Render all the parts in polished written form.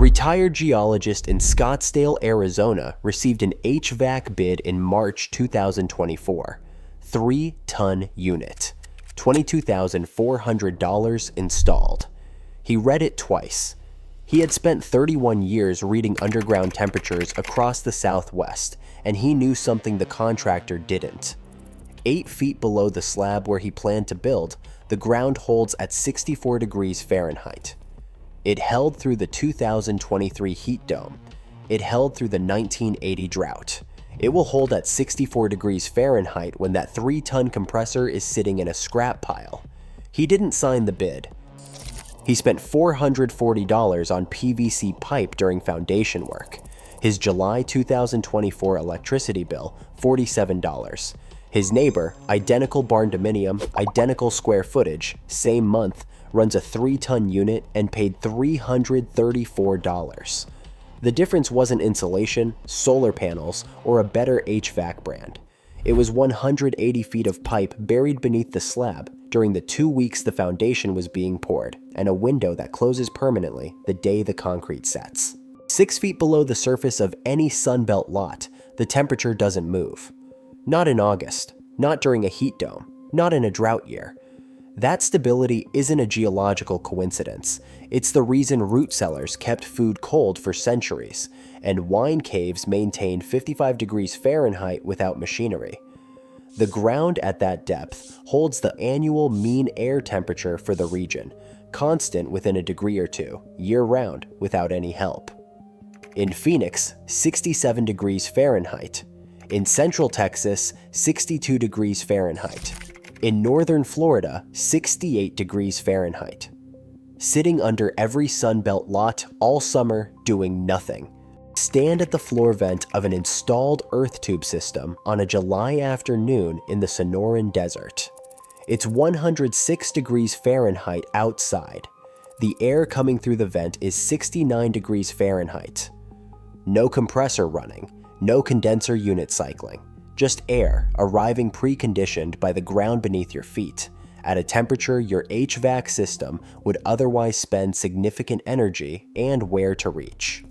retired geologist in Scottsdale, Arizona, received an HVAC bid in March 2024. 3-ton unit, $22,400 installed. He read it twice. He had spent 31 years reading underground temperatures across the Southwest, and he knew something the contractor didn't. 8 feet below the slab where he planned to build, the ground holds at 64 degrees Fahrenheit. It held through the 2023 heat dome. It held through the 1980 drought. It will hold at 64 degrees Fahrenheit when that 3-ton compressor is sitting in a scrap pile. He didn't sign the bid. He spent $440 on PVC pipe during foundation work. His July 2024 electricity bill, $47. His neighbor, identical Barndominium, identical square footage, same month, runs a 3-ton unit and paid $334. The difference wasn't insulation, solar panels, or a better HVAC brand. It was 180 feet of pipe buried beneath the slab during the 2 weeks the foundation was being poured, and a window that closes permanently the day the concrete sets. 6 feet below the surface of any Sunbelt lot, the temperature doesn't move. Not in August, not during a heat dome, not in a drought year. That stability isn't a geological coincidence. It's the reason root cellars kept food cold for centuries, and wine caves maintained 55 degrees Fahrenheit without machinery. The ground at that depth holds the annual mean air temperature for the region, constant within a degree or two, year-round, without any help. In Phoenix, 67 degrees Fahrenheit. In Central Texas, 62 degrees Fahrenheit. In northern Florida, 68 degrees Fahrenheit. Sitting under every Sunbelt lot all summer doing nothing. Stand at the floor vent of an installed earth tube system on a July afternoon in the Sonoran Desert. It's 106 degrees Fahrenheit outside. The air coming through the vent is 69 degrees Fahrenheit. No compressor running, no condenser unit cycling. Just air arriving preconditioned by the ground beneath your feet, at a temperature your HVAC system would otherwise spend significant energy and where to reach.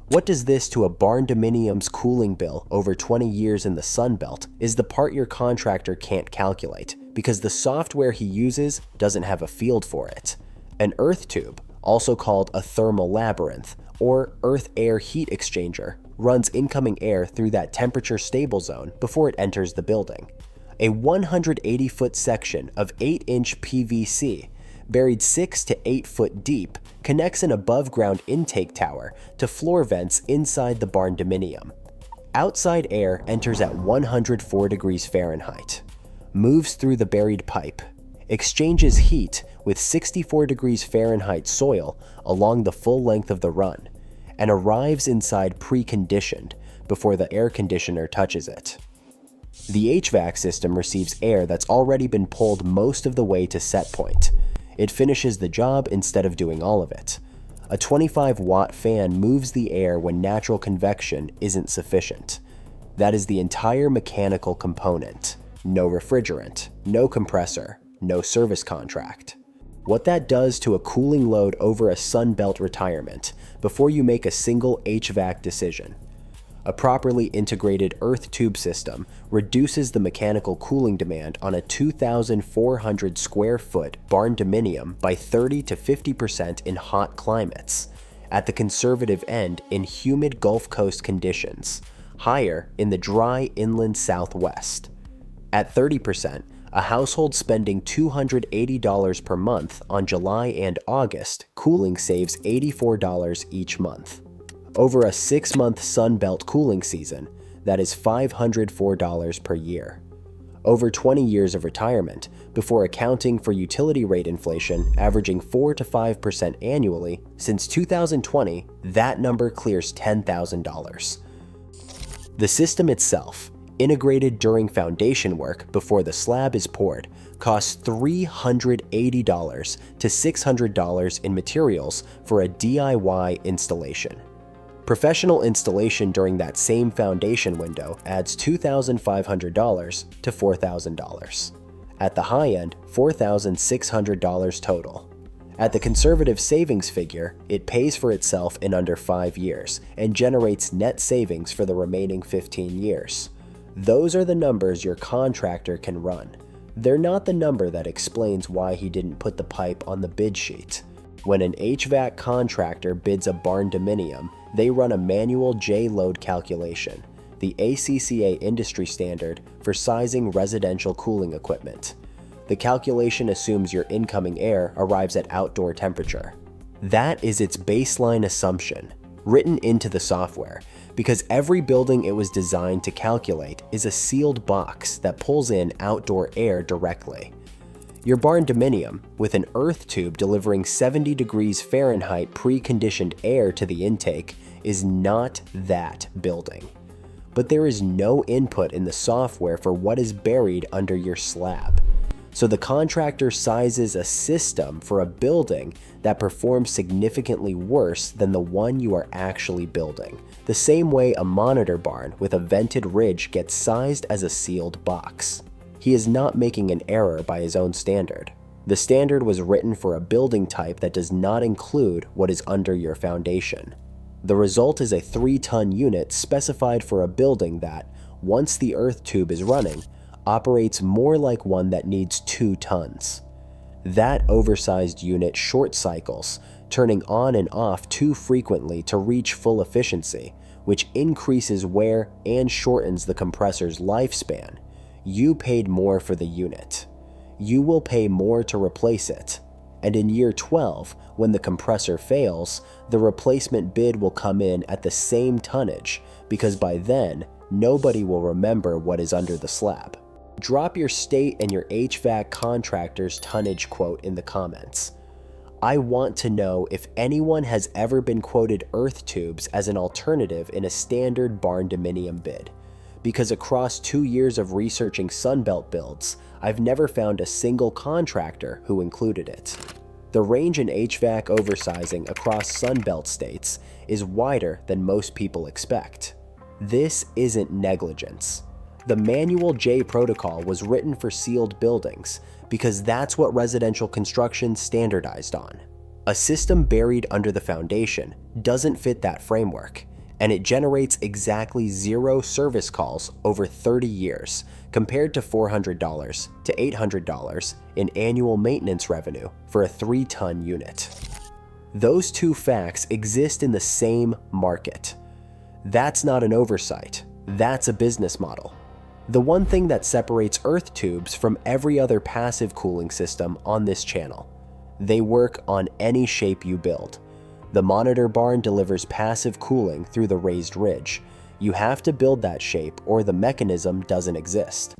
What does this to a Barndominium's cooling bill over 20 years in the Sunbelt is the part your contractor can't calculate, because the software he uses doesn't have a field for it. An earth tube, also called a thermal labyrinth, or earth-air heat exchanger, runs incoming air through that temperature stable zone before it enters the building. A 180-foot section of 8-inch PVC, buried 6 to 8 foot deep, connects an above-ground intake tower to floor vents inside the Barndominium. Outside air enters at 104 degrees Fahrenheit, moves through the buried pipe, exchanges heat with 64 degrees Fahrenheit soil along the full length of the run, and arrives inside preconditioned before the air conditioner touches it. The HVAC system receives air that's already been pulled most of the way to set point. It finishes the job instead of doing all of it. A 25-watt fan moves the air when natural convection isn't sufficient. That is the entire mechanical component. No refrigerant, no compressor, no service contract. What that does to a cooling load over a Sunbelt retirement before you make a single HVAC decision. A properly integrated earth tube system reduces the mechanical cooling demand on a 2,400 square foot Barndominium by 30 to 50% in hot climates, at the conservative end in humid Gulf Coast conditions, higher in the dry inland Southwest. At 30%, a household spending $280 per month on July and August cooling saves $84 each month. Over a 6-month Sunbelt cooling season, that is $504 per year. Over 20 years of retirement, before accounting for utility rate inflation averaging 4 to 5% annually, since 2020, that number clears $10,000. The system itself, integrated during foundation work before the slab is poured, costs $380 to $600 in materials for a DIY installation. Professional installation during that same foundation window adds $2,500 to $4,000. At the high end, $4,600 total. At the conservative savings figure, it pays for itself in under 5 years and generates net savings for the remaining 15 years. Those are the numbers your contractor can run. They're not the number that explains why he didn't put the pipe on the bid sheet. When an HVAC contractor bids a Barndominium, they run a manual J-load calculation, the ACCA industry standard for sizing residential cooling equipment. The calculation assumes your incoming air arrives at outdoor temperature. That is its baseline assumption, written into the software, because every building it was designed to calculate is a sealed box that pulls in outdoor air directly. Your Barndominium, with an earth tube delivering 70 degrees Fahrenheit preconditioned air to the intake, is not that building. But there is no input in the software for what is buried under your slab. So the contractor sizes a system for a building that performs significantly worse than the one you are actually building, the same way a monitor barn with a vented ridge gets sized as a sealed box. He is not making an error by his own standard. The standard was written for a building type that does not include what is under your foundation. The result is a 3-ton unit specified for a building that, once the earth tube is running, operates more like one that needs 2 tons. That oversized unit short cycles, turning on and off too frequently to reach full efficiency, which increases wear and shortens the compressor's lifespan. You paid more for the unit. You will pay more to replace it. And in year 12, when the compressor fails, the replacement bid will come in at the same tonnage, because by then, nobody will remember what is under the slab. Drop your state and your HVAC contractor's tonnage quote in the comments. I want to know if anyone has ever been quoted earth tubes as an alternative in a standard Barndominium bid, because across 2 years of researching Sunbelt builds, I've never found a single contractor who included it. The range in HVAC oversizing across Sunbelt states is wider than most people expect. This isn't negligence. The manual J protocol was written for sealed buildings because that's what residential construction standardized on. A system buried under the foundation doesn't fit that framework, and it generates exactly 0 service calls over 30 years, compared to $400 to $800 in annual maintenance revenue for a 3-ton unit. Those two facts exist in the same market. That's not an oversight, that's a business model. The one thing that separates earth tubes from every other passive cooling system on this channel: they work on any shape you build. The monitor barn delivers passive cooling through the raised ridge. You have to build that shape or the mechanism doesn't exist.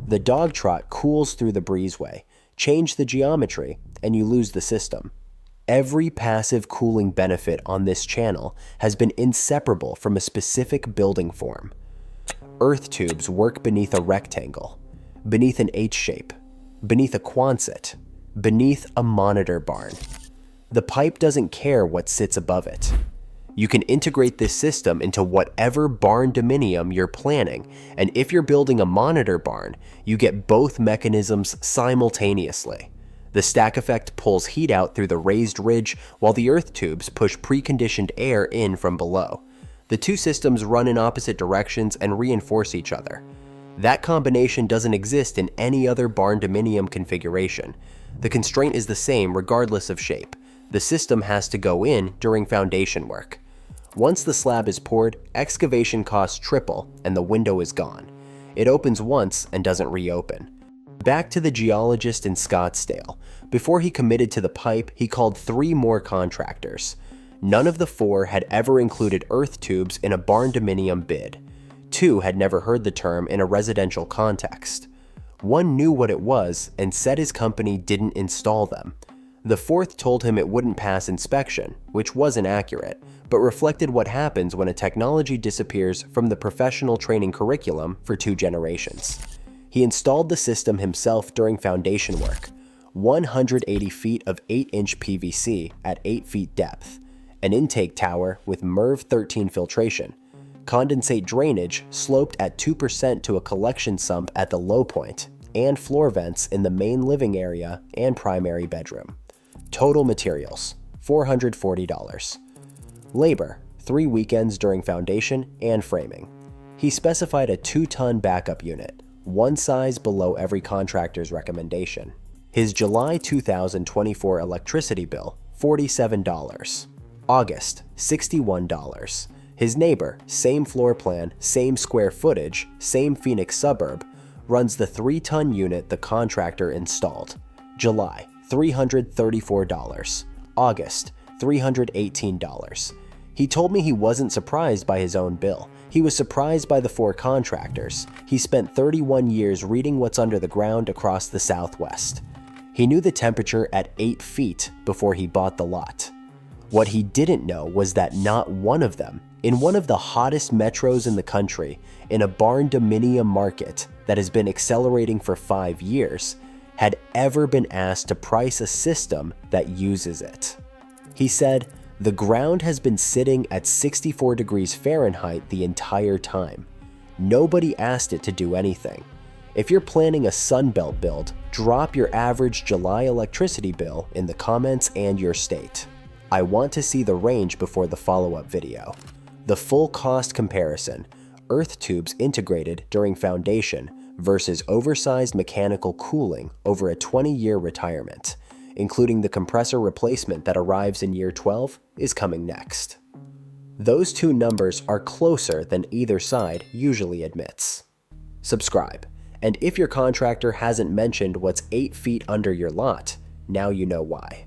The dog trot cools through the breezeway. Change the geometry and you lose the system. Every passive cooling benefit on this channel has been inseparable from a specific building form. Earth tubes work beneath a rectangle, beneath an H shape, beneath a Quonset, beneath a monitor barn. The pipe doesn't care what sits above it. You can integrate this system into whatever Barndominium you're planning, and if you're building a monitor barn, you get both mechanisms simultaneously. The stack effect pulls heat out through the raised ridge while the earth tubes push preconditioned air in from below. The two systems run in opposite directions and reinforce each other. That combination doesn't exist in any other Barndominium configuration. The constraint is the same regardless of shape. The system has to go in during foundation work. Once the slab is poured, excavation costs triple and the window is gone. It opens once and doesn't reopen. Back to the geologist in Scottsdale. Before he committed to the pipe, he called 3 more contractors. None of the 4 had ever included earth tubes in a Barndominium bid. 2 had never heard the term in a residential context. 1 knew what it was and said his company didn't install them. The 4th told him it wouldn't pass inspection, which wasn't accurate, but reflected what happens when a technology disappears from the professional training curriculum for 2 generations. He installed the system himself during foundation work, 180 feet of 8-inch PVC at 8 feet depth, an intake tower with MERV 13 filtration, condensate drainage sloped at 2% to a collection sump at the low point, and floor vents in the main living area and primary bedroom. Total materials, $440. Labor, 3 weekends during foundation and framing. He specified a 2-ton backup unit, one size below every contractor's recommendation. His July 2024 electricity bill, $47. August, $61. His neighbor, same floor plan, same square footage, same Phoenix suburb, runs the 3-ton unit the contractor installed. July, $334. August, $318. He told me he wasn't surprised by his own bill. He was surprised by the 4 contractors. He spent 31 years reading what's under the ground across the Southwest. He knew the temperature at 8 feet before he bought the lot. What he didn't know was that not one of them, in one of the hottest metros in the country, in a Barndominium market that has been accelerating for 5 years, had ever been asked to price a system that uses it. He said, "The ground has been sitting at 64 degrees Fahrenheit the entire time. Nobody asked it to do anything. If you're planning a Sunbelt build, drop your average July electricity bill in the comments and your state. I want to see the range before the follow-up video." The full cost comparison, earth tubes integrated during foundation versus oversized mechanical cooling over a 20-year retirement, including the compressor replacement that arrives in year 12, is coming next. Those two numbers are closer than either side usually admits. Subscribe, and if your contractor hasn't mentioned what's 8 feet under your lot, now you know why.